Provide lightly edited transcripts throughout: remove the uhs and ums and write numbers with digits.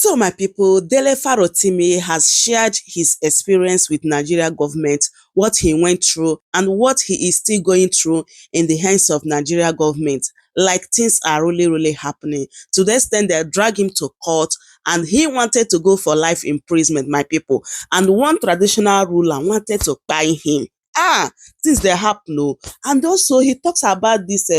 So my people, Dele Farotimi has shared his experience with Nigeria government, what he went through and what he is still going through in the hands of Nigeria government. Like things are really happening. To the extent they drag him to court and he wanted to go for life imprisonment, my people. And one traditional ruler wanted to buy him. Things they happen. Oh. And also he talks about this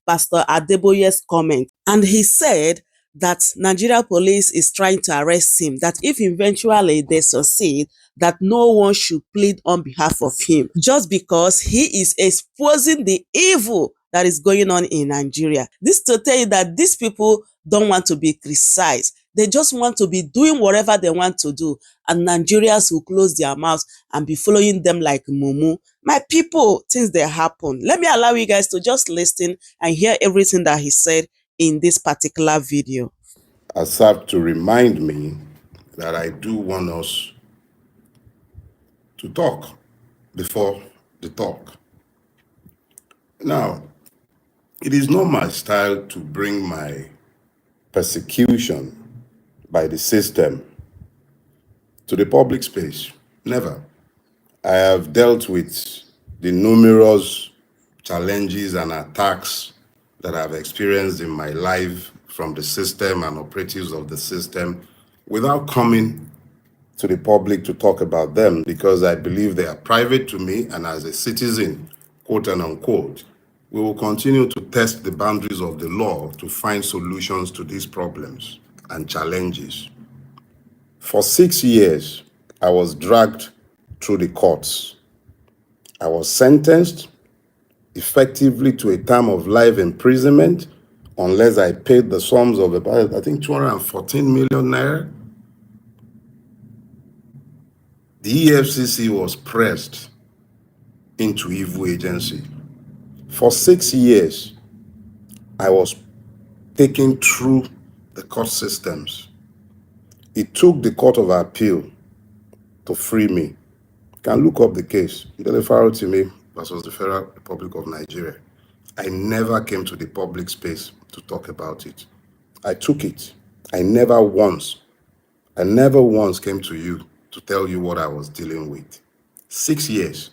Pastor Adeboye's comment. And he said that Nigeria police is trying to arrest him, that if eventually they succeed, that no one should plead on behalf of him, just because he is exposing the evil that is going on in Nigeria. This to tell you that these people don't want to be criticized. They just want to be doing whatever they want to do, and Nigerians will close their mouths and be following them like mumu. My people, things they happen. Let me allow you guys to just listen and hear everything that he said in this particular video. I serve to remind me that I do want us to talk before the talk. Now, it is not my style to bring my persecution by the system to the public space. Never. I have dealt with the numerous challenges and attacks that I've experienced in my life from the system and operatives of the system without coming to the public to talk about them, because I believe they are private to me, and as a citizen, quote and unquote, we will continue to test the boundaries of the law to find solutions to these problems and challenges. For 6 years, I was dragged through the courts. I was sentenced effectively to a term of life imprisonment unless I paid the sums of about, I think, 214 million naira. The EFCC was pressed into evil agency. For 6 years, I was taken through the court systems. It took the Court of Appeal to free me. You can look up the case, Dele Farotimi versus the Federal Republic of Nigeria. I never came to the public space to talk about it. I took it. I never once came to you to tell you what I was dealing with. 6 years.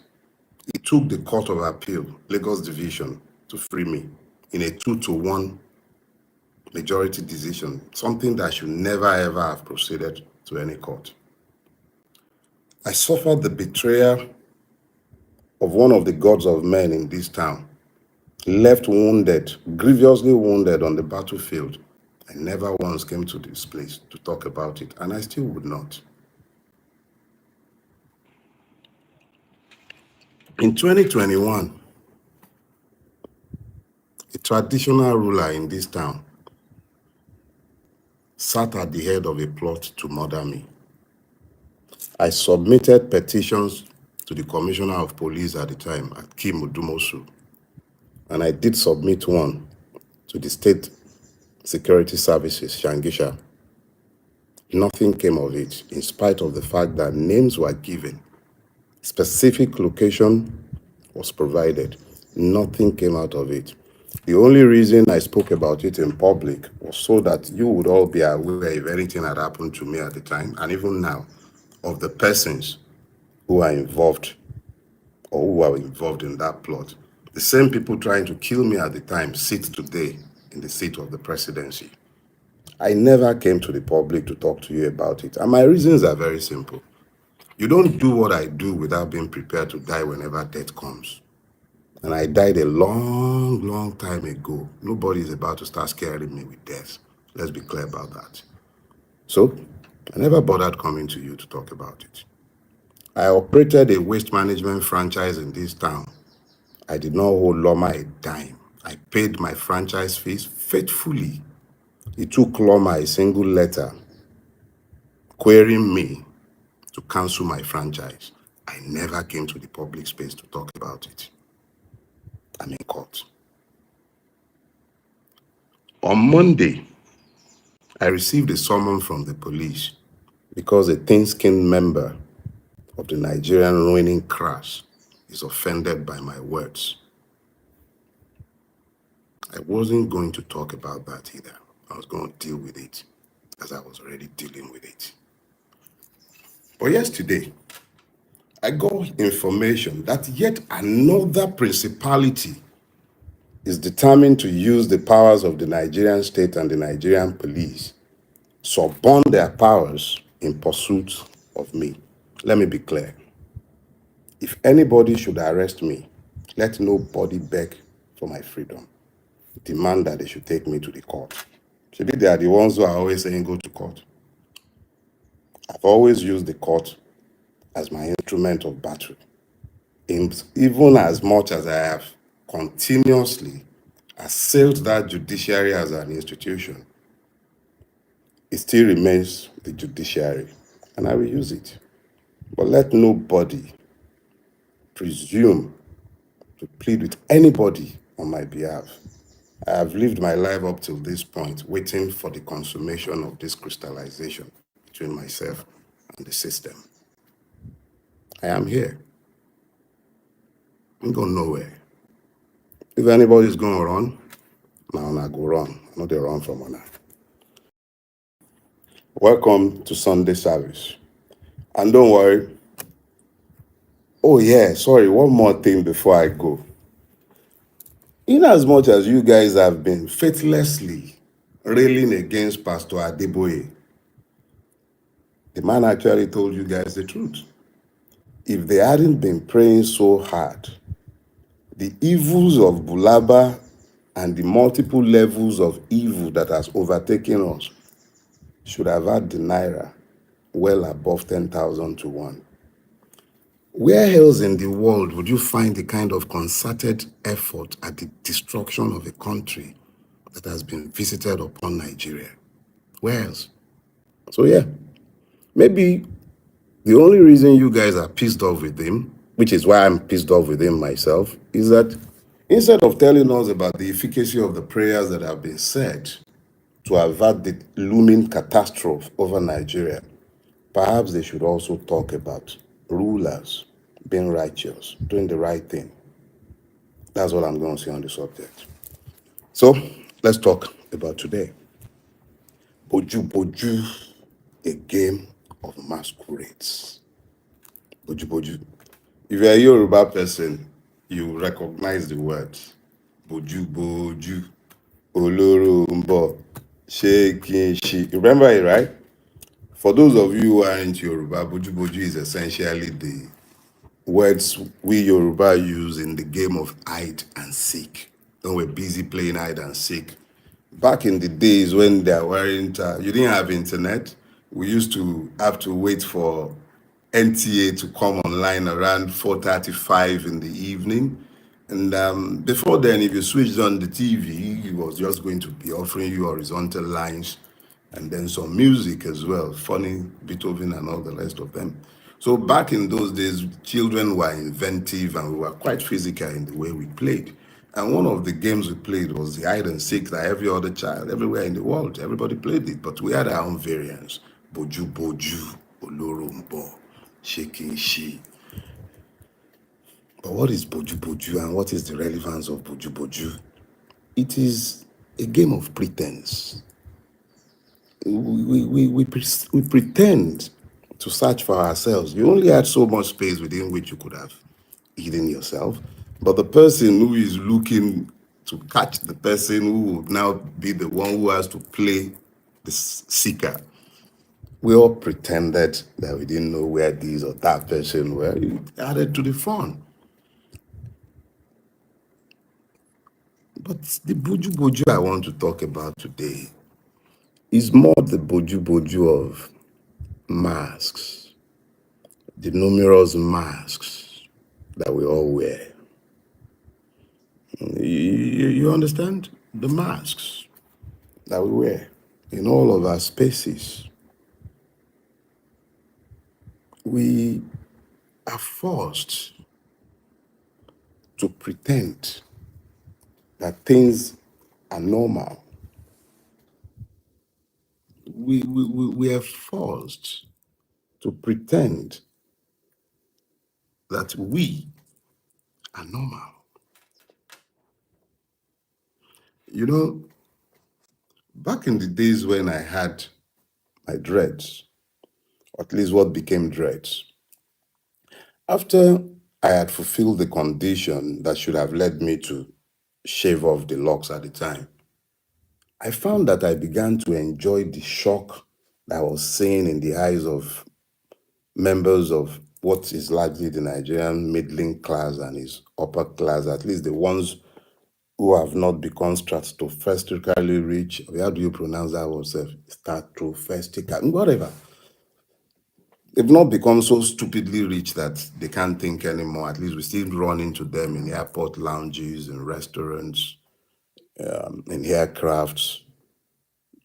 It took the Court of Appeal, Lagos Division, to free me in a 2-1 majority decision, something that should never ever have proceeded to any court. I suffered the betrayal of one of the gods of men in this town, left wounded, grievously wounded on the battlefield. I never once came to this place to talk about it, and I still would not. In 2021, a traditional ruler in this town sat at the head of a plot to murder me. I submitted petitions to the Commissioner of Police at the time, Akim Udumosu, and I did submit one to the State Security Services, Shangisha. Nothing came of it, in spite of the fact that names were given, specific location was provided. Nothing came out of it. The only reason I spoke about it in public was so that you would all be aware if anything had happened to me at the time, and even now, of the persons who are involved or who are involved in that plot. The same people trying to kill me at the time sit today in the seat of the presidency. I never came to the public to talk to you about it, and my reasons are very simple. You don't do what I do without being prepared to die whenever death comes. And I died a long time ago. Nobody is about to start scaring me with death. Let's be clear about that. So, I never bothered coming to you to talk about it. I operated a waste management franchise in this town. I did not owe Loma a dime. I paid my franchise fees faithfully. It took Loma a single letter querying me to cancel my franchise. I never came to the public space to talk about it. I'm in court. On Monday, I received a summons from the police because a thin-skinned member of the Nigerian ruining class is offended by my words. I wasn't going to talk about that either. I was going to deal with it as I was already dealing with it. But yesterday, I got information that yet another principality is determined to use the powers of the Nigerian state and the Nigerian police, suborn their powers in pursuit of me. Let me be clear. If anybody should arrest me, let nobody beg for my freedom. Demand that they should take me to the court. Maybe they are the ones who are always saying go to court. I've always used the court as my instrument of battle. Even as much as I have continuously assailed that judiciary as an institution, it still remains the judiciary, and I will use it. But let nobody presume to plead with anybody on my behalf. I have lived my life up till this point, waiting for the consummation of this crystallization between myself and the system. I am here. I'm going nowhere. If anybody's going to run, now I go run. Not they run from honor. Welcome to Sunday service. And don't worry. Oh yeah, sorry, one more thing before I go. In as much as you guys have been faithlessly railing against Pastor Adeboye, the man actually told you guys the truth. If they hadn't been praying so hard, the evils of Bulaba and the multiple levels of evil that has overtaken us should have had the Naira well above 10,000 to 1. Where else in the world would you find the kind of concerted effort at the destruction of a country that has been visited upon Nigeria? Where else? So yeah, maybe the only reason you guys are pissed off with him, which is why I'm pissed off with him myself, is that instead of telling us about the efficacy of the prayers that have been said to avert the looming catastrophe over Nigeria, perhaps they should also talk about rulers being righteous, doing the right thing. That's what I'm going to say on the subject. So let's talk about today. Boju Boju, a game of masquerades. Boju Boju. If you're a Yoruba person, you recognize the word. Boju Boju, Oloro Mbo, Shekin Shi. You remember it, right? For those of you who aren't Yoruba, Boju Boju is essentially the words we Yoruba use in the game of hide and seek. When we're busy playing hide and seek. Back in the days when there weren't, you didn't have internet, we used to have to wait for NTA to come online around 4:35 in the evening. And before then, if you switched on the TV, it was just going to be offering you horizontal lines and then some music as well, funny, Beethoven and all the rest of them. So back in those days, children were inventive and we were quite physical in the way we played. And one of the games we played was the hide and seek that every other child, everywhere in the world, everybody played it, but we had our own variants. Boju Boju, Olorumbo, Shaking She. But what is Boju Boju and what is the relevance of Boju Boju? It is a game of pretense. We pretend to search for ourselves. You only had so much space within which you could have hidden yourself. But the person who is looking to catch the person who would now be the one who has to play the seeker. We all pretended that we didn't know where this or that person were. You added to the fun. But the Boju Boju I want to talk about today is more the Boju Boju of masks, the numerous masks that we all wear. You understand? The masks that we wear in all of our spaces. We are forced to pretend that things are normal. We are forced to pretend that we are normal. You know, back in the days when I had my dreads, or at least what became dreads. After I had fulfilled the condition that should have led me to shave off the locks at the time, I found that I began to enjoy the shock that I was seeing in the eyes of members of what is largely the Nigerian middling class and his upper class, at least the ones who have not become stratospherically rich. How do you pronounce that word? Stratospherical, whatever. They've not become so stupidly rich that they can't think anymore. At least we still run into them in airport lounges, in restaurants, in aircrafts.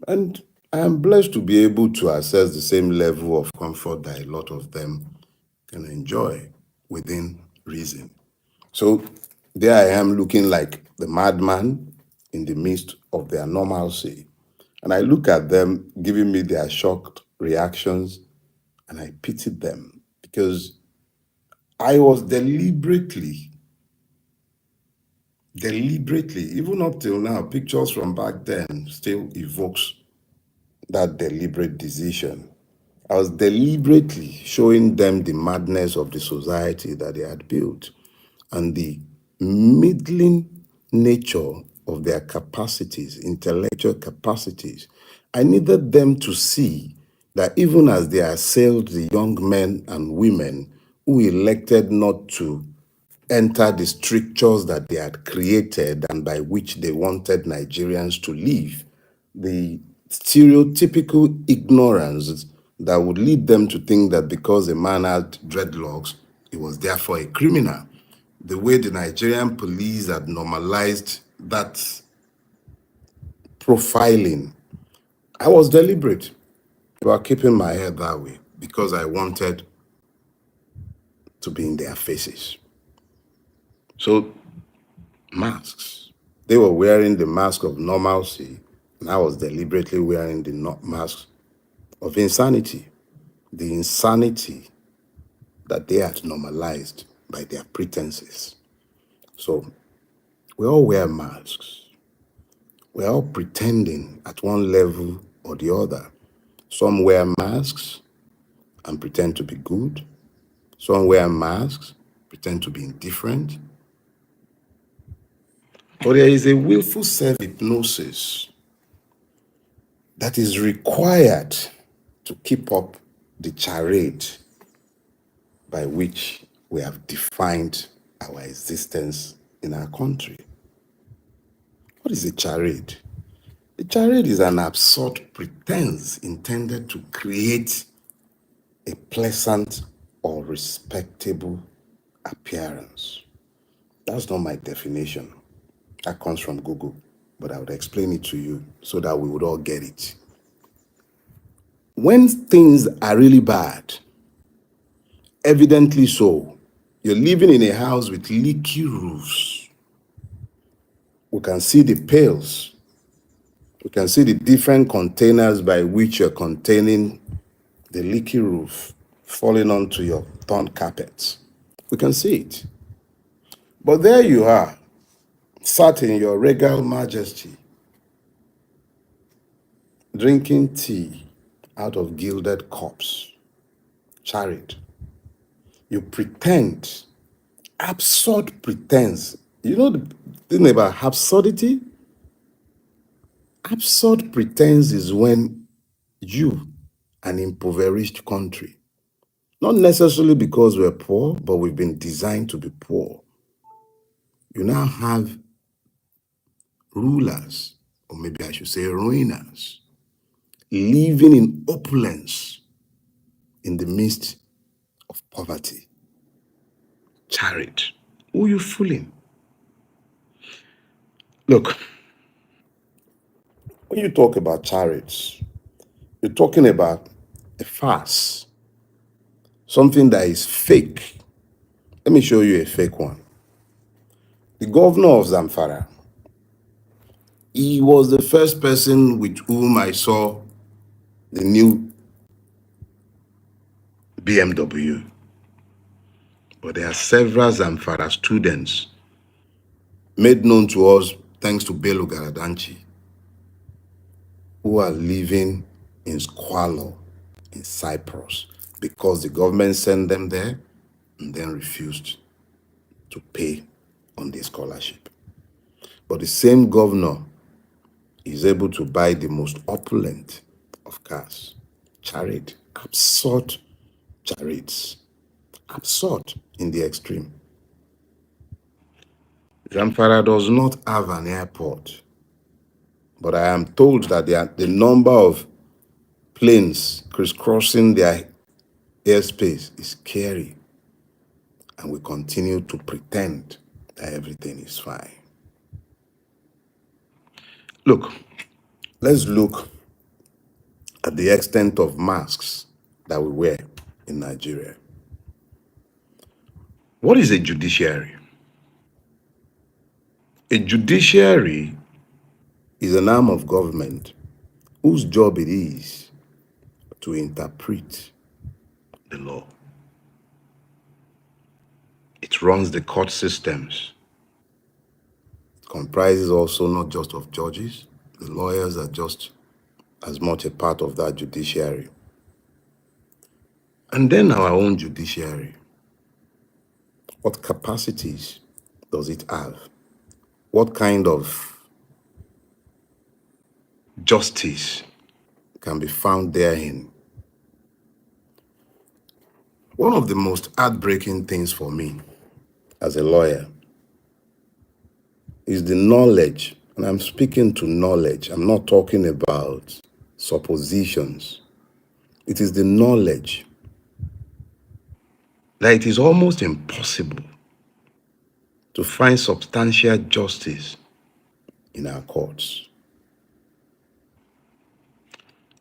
And I am blessed to be able to access the same level of comfort that a lot of them can enjoy within reason. So there I am looking like the madman in the midst of their normalcy. And I look at them giving me their shocked reactions, and I pitied them because I was deliberately, even up till now, pictures from back then still evokes that deliberate decision. I was deliberately showing them the madness of the society that they had built and the middling nature of their capacities, intellectual capacities. I needed them to see that even as they assailed the young men and women who elected not to enter the strictures that they had created and by which they wanted Nigerians to live, the stereotypical ignorance that would lead them to think that because a man had dreadlocks, he was therefore a criminal. The way the Nigerian police had normalized that profiling, I was deliberate about keeping my head that way because I wanted to be in their faces. So, masks. They were wearing the mask of normalcy, and I was deliberately wearing the mask of insanity. The insanity that they had normalized by their pretenses. So we all wear masks. We're all pretending at one level or the other. Some wear masks and pretend to be good. Some wear masks, pretend to be indifferent. But there is a willful self-hypnosis that is required to keep up the charade by which we have defined our existence in our country. What is a charade? A charade is an absurd pretense intended to create a pleasant or respectable appearance. That's not my definition. That comes from Google, but I would explain it to you so that we would all get it. When things are really bad, evidently so, you're living in a house with leaky roofs. We can see the pails. We can see the different containers by which you're containing the leaky roof falling onto your torn carpets. We can see it. But there you are, sat in your regal majesty, drinking tea out of gilded cups, chariot. You pretend, absurd pretense. You know the thing about absurdity? Absurd pretense is when you, an impoverished country, not necessarily because we're poor, but we've been designed to be poor. You now have rulers, or maybe I should say ruiners, living in opulence in the midst of poverty. Chariot. Who are you fooling? Look, when you talk about chariots, you're talking about a farce, something that is fake. Let me show you a fake one. The governor of Zamfara, he was the first person with whom I saw the new BMW. But there are several Zamfara students made known to us thanks to Bello Garadanchi, who are living in squalor in Cyprus because the government sent them there and then refused to pay on their scholarship. But the same governor is able to buy the most opulent of cars, chariot, absurd chariots, absurd in the extreme. Zamfara does not have an airport, but I am told that the number of planes crisscrossing their airspace is scary, and we continue to pretend that everything is fine. Look, let's look at the extent of masks that we wear in Nigeria. What is a judiciary? A judiciary is an arm of government whose job it is to interpret the law. It runs the court systems. It comprises also not just of judges. The lawyers are just as much a part of that judiciary. And then our own judiciary. What capacities does it have? What kind of justice can be found therein? One of the most heartbreaking things for me as a lawyer is the knowledge, and I'm speaking to knowledge, I'm not talking about suppositions. It is the knowledge that it is almost impossible to find substantial justice in our courts.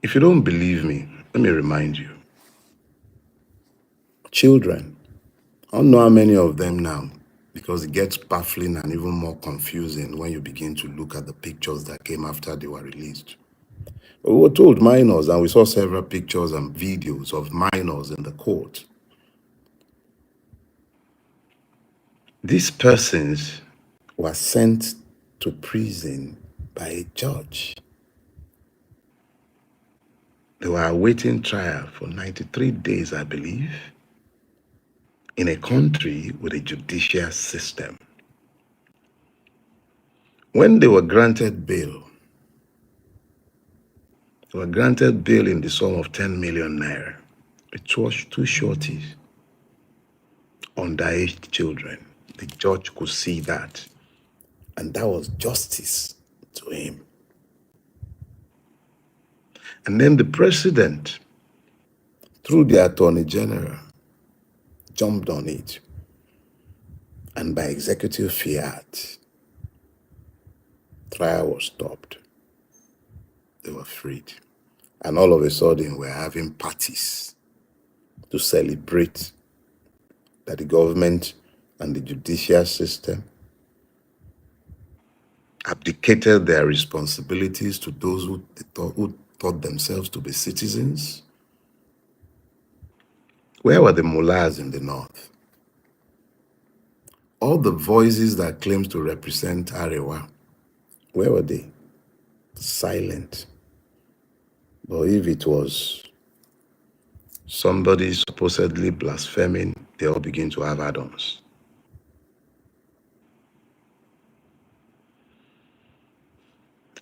If you don't believe me, let me remind you. Children, I don't know how many of them now, because it gets baffling and even more confusing when you begin to look at the pictures that came after they were released. But we were told minors, and we saw several pictures and videos of minors in the court. These persons were sent to prison by a judge. They were awaiting trial for 93 days, I believe, in a country with a judicial system. When they were granted bail in the sum of 10 million naira. It was two shorties, underage children. The judge could see that, and that was justice to him. And then the president, through the attorney general, jumped on it, and by executive fiat, trial was stopped. They were freed. And all of a sudden, we're having parties to celebrate that the government and the judicial system abdicated their responsibilities to those who thought themselves to be citizens. Where were the mullahs in the north? All the voices that claims to represent Arewa, where were they? Silent. But if it was somebody supposedly blaspheming, they all begin to have add-ons.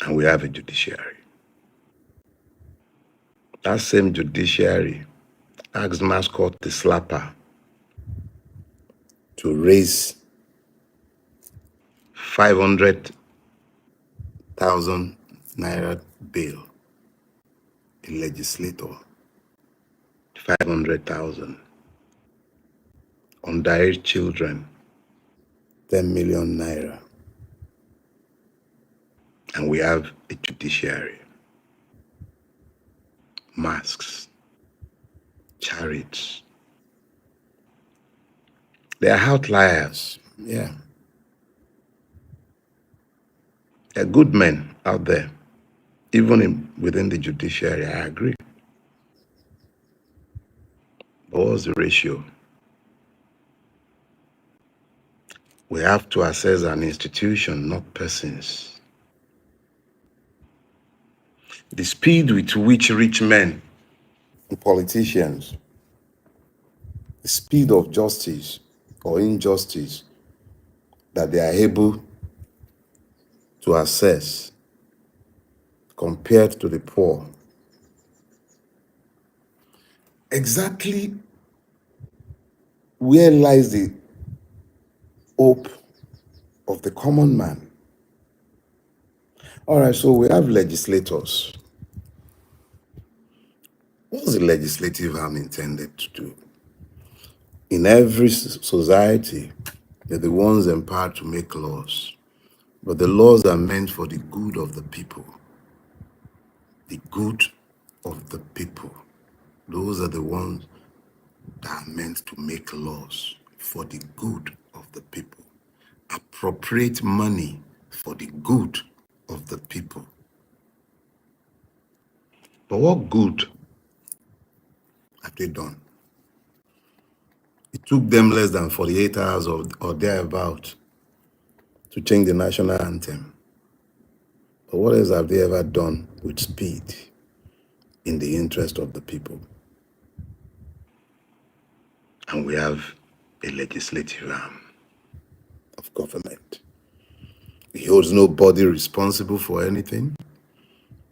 And we have a judiciary. That same judiciary asked mascot the slapper to raise 500,000 naira bail. A legislator, 500,000. Underage children, 10 million naira. And we have a judiciary. Masks, chariots. They are outliers, yeah. There are good men out there, even within the judiciary, I agree. But what's the ratio? We have to assess an institution, not persons. The speed with which rich men and politicians, the speed of justice or injustice that they are able to assess compared to the poor. Exactly where lies the hope of the common man? All right, so we have legislators. What's the legislative arm intended to do? In every society, they're the ones empowered to make laws. But the laws are meant for the good of the people. The good of the people. Those are the ones that are meant to make laws for the good of the people. Appropriate money for the good of the people. But what good have they done? It took them less than 48 hours or thereabout to change the national anthem. But what else have they ever done with speed in the interest of the people? And we have a legislative arm of government. It holds nobody responsible for anything.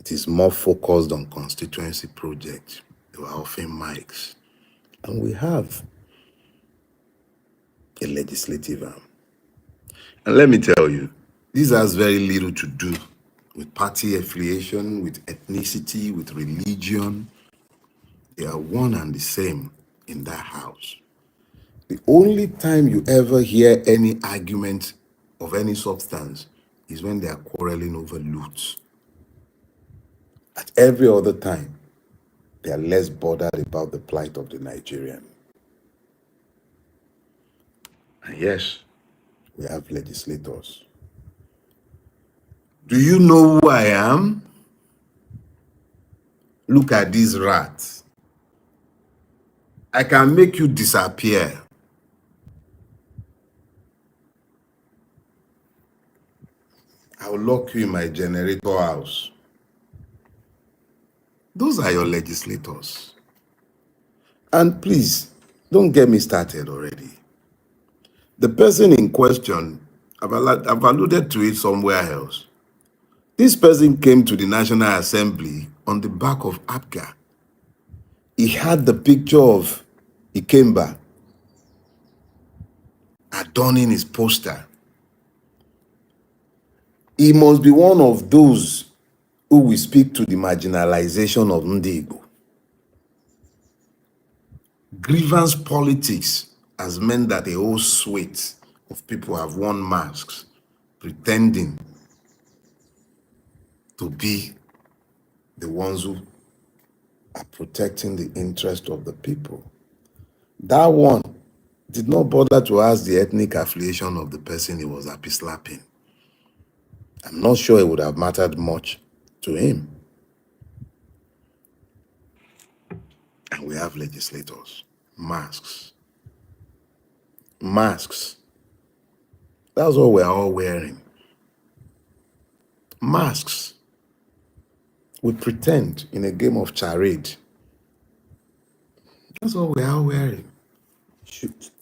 It is more focused on constituency projects. They were offering mics. And we have a legislative arm. And let me tell you, this has very little to do with party affiliation, with ethnicity, with religion. They are one and the same in that house. The only time you ever hear any argument of any substance is when they are quarreling over loot. At every other time, they are less bothered about the plight of the Nigerian. And yes, we have legislators. Do you know who I am? Look at these rats. I can make you disappear. I will lock you in my generator house. Those are your legislators. And please, don't get me started already. The person in question, I've alluded to it somewhere else. This person came to the National Assembly on the back of APGA. He had the picture of Ikemba adorning his poster. He must be one of those who will speak to the marginalization of Ndi Igbo. Grievance politics has meant that a whole suite of people have worn masks, pretending to be the ones who are protecting the interest of the people. That one did not bother to ask the ethnic affiliation of the person he was happy slapping. I'm not sure it would have mattered much to him. And we have legislators. Masks. Masks. That's what we're all wearing. Masks. We pretend in a game of charade. That's what we're all wearing.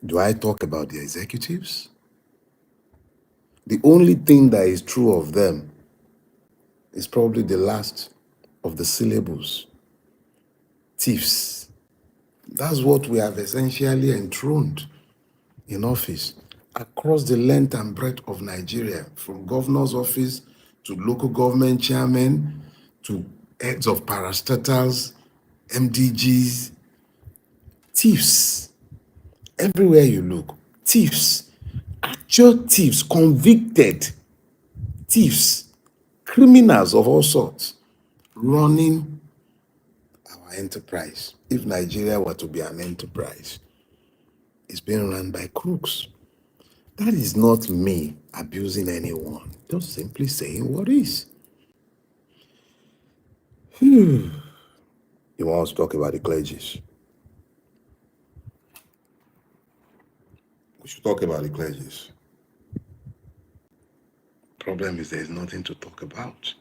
Do I talk about the executives? The only thing that is true of them is probably the last of the syllables. Thieves. That's what we have essentially enthroned in office across the length and breadth of Nigeria, from governor's office to local government chairmen to heads of parastatals, MDGs. Thieves. Everywhere you look, thieves. Actual thieves, convicted thieves, criminals of all sorts, running our enterprise. If Nigeria were to be an enterprise, it's being run by crooks. That is not me abusing anyone, just simply saying what is. You want us to talk about the clergies? We should talk about the clergies. Problem is, there is nothing to talk about.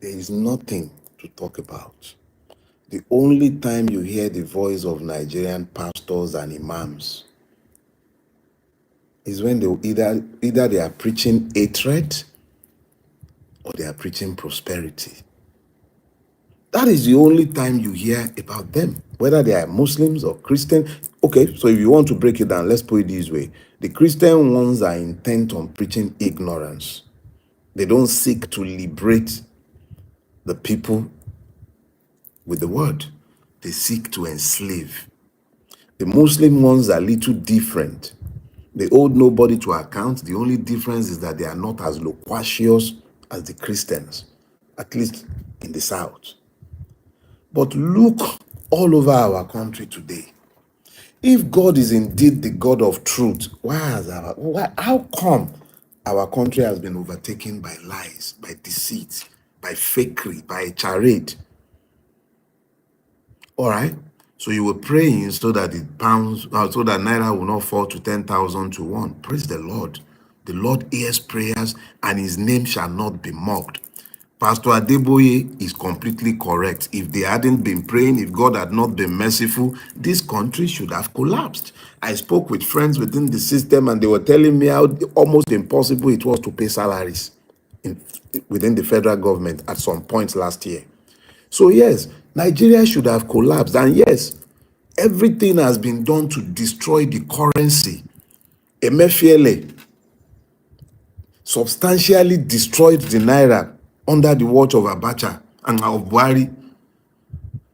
there is nothing to talk about. The only time you hear the voice of Nigerian pastors and imams is when they either they are preaching hatred or they are preaching prosperity. That is the only time you hear about them, whether they are Muslims or Christian. Okay, so if you want to break it down, let's put it this way. The Christian ones are intent on preaching ignorance. They don't seek to liberate the people with the word. They seek to enslave. The Muslim ones are a little different. They hold nobody to account. The only difference is that they are not as loquacious as the Christians, at least in the South. But look all over our country today. If God is indeed the God of truth, how come our country has been overtaken by lies, by deceit, by fakery, by a charade? All right. So you were praying so that so that naira will not fall to 10,000 to 1. Praise the Lord. The Lord hears prayers and his name shall not be mocked. Pastor Adeboye is completely correct. If they hadn't been praying, if God had not been merciful, this country should have collapsed. I spoke with friends within the system and they were telling me how almost impossible it was to pay salaries within the federal government at some point last year. So yes, Nigeria should have collapsed. And yes, everything has been done to destroy the currency. Emefiele substantially destroyed the naira under the watch of Abacha and of Buhari.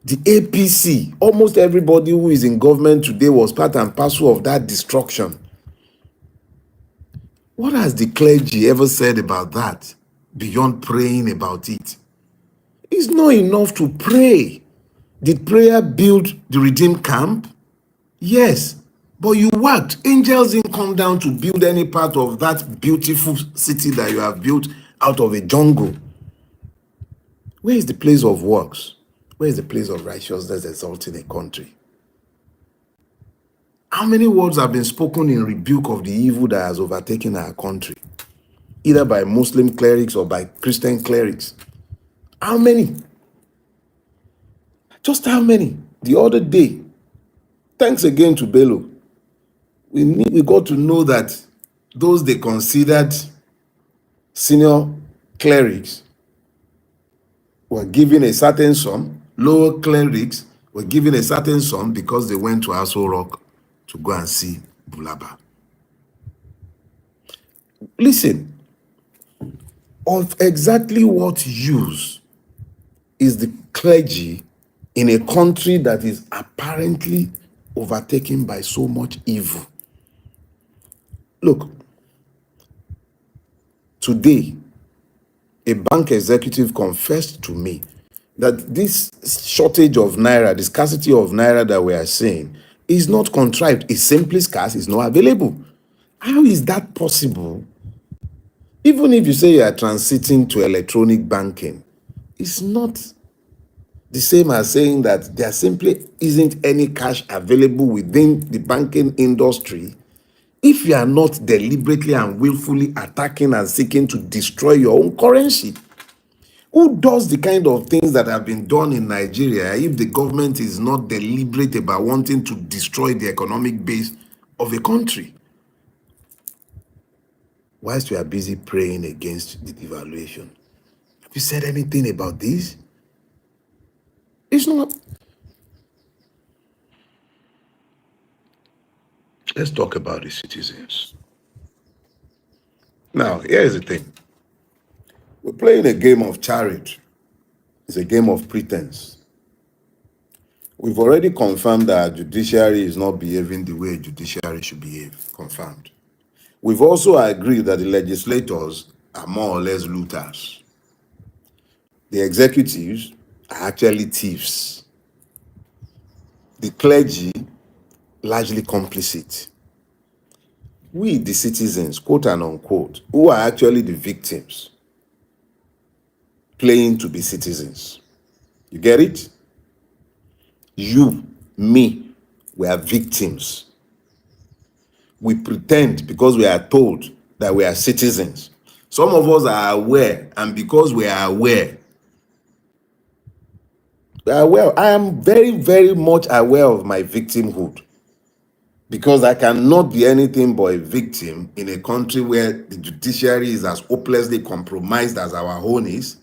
The APC, almost everybody who is in government today was part and parcel of that destruction. What has the clergy ever said about that beyond praying about it? It's not enough to pray. Did prayer build the redeemed camp? Yes, but you worked. Angels didn't come down to build any part of that beautiful city that you have built out of a jungle. Where is the place of works? Where is the place of righteousness exalting a country? How many words have been spoken in rebuke of the evil that has overtaken our country, either by Muslim clerics or by Christian clerics? How many? Just how many? The other day, thanks again to Bello, we got to know that those they considered senior clerics were given a certain sum, lower clerics were given a certain sum because they went to Aso Rock to go and see Bulaba. Listen, of exactly what use is the clergy in a country that is apparently overtaken by so much evil? Look, today, a bank executive confessed to me that this shortage of naira, the scarcity of naira that we are seeing, is not contrived. It's simply scarce, it's not available. How is that possible? Even if you say you are transiting to electronic banking, it's not the same as saying that there simply isn't any cash available within the banking industry if you are not deliberately and willfully attacking and seeking to destroy your own currency. Who does the kind of things that have been done in Nigeria if the government is not deliberate about wanting to destroy the economic base of a country? Whilst we are busy praying against the devaluation, have you said anything about this? It's not. Let's talk about the citizens. Now, here's the thing. We're playing a game of chariot. It's a game of pretense. We've already confirmed that our judiciary is not behaving the way a judiciary should behave. Confirmed. We've also agreed that the legislators are more or less looters. The executives are actually thieves. The clergy, largely complicit. We, the citizens, quote and unquote, who are actually the victims, playing to be citizens. You get it? You, me, we are victims. We pretend because we are told that we are citizens. Some of us are aware, and because we are aware, Well, I am very, very much aware of my victimhood, because I cannot be anything but a victim in a country where the judiciary is as hopelessly compromised as our own is,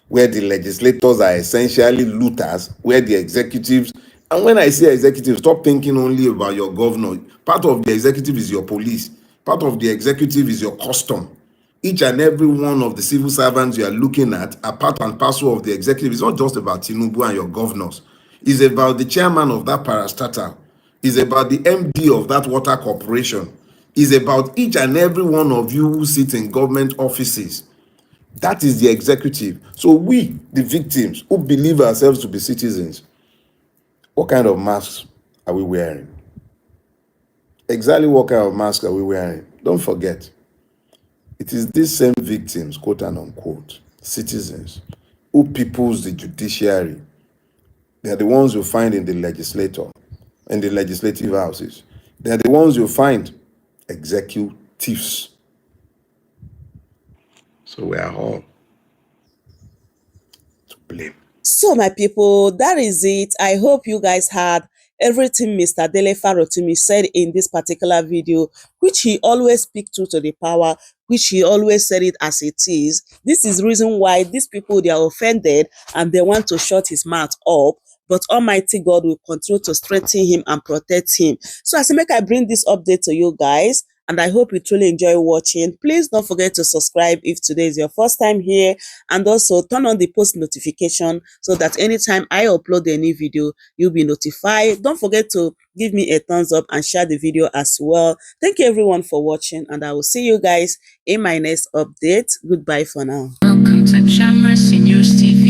where the legislators are essentially looters, where the executives, and when I say executive, stop thinking only about your governor. Part of the executive is your police. Part of the executive is your custom. Each and every one of the civil servants you are looking at are part and parcel of the executive. It's not just about Tinubu and your governors. It's about the chairman of that parastatal. It's about the MD of that water corporation. It's about each and every one of you who sit in government offices. That is the executive. So we, the victims, who believe ourselves to be citizens, what kind of masks are we wearing? Exactly what kind of mask are we wearing? Don't forget, it is these same victims, quote and unquote, citizens, who peoples the judiciary. They are the ones you find in the legislature, in the legislative houses. They are the ones you find executives. So we are all to blame. So my people, that is it. I hope you guys had everything Mr. Dele Farotimi said in this particular video, which he always speak to the power, which he always said it as it is. This is reason why these people, they are offended and they want to shut his mouth up. But Almighty God will continue to strengthen him and protect him. So as I make, I bring this update to you guys, and I hope you truly enjoy watching. Please don't forget to subscribe if today is your first time here, and also turn on the post notification so that anytime I upload a new video, you'll be notified. Don't forget to give me a thumbs up and share the video as well. Thank you everyone for watching, and I will see you guys in my next update. Goodbye for now. Welcome to Shamra Senior Steve.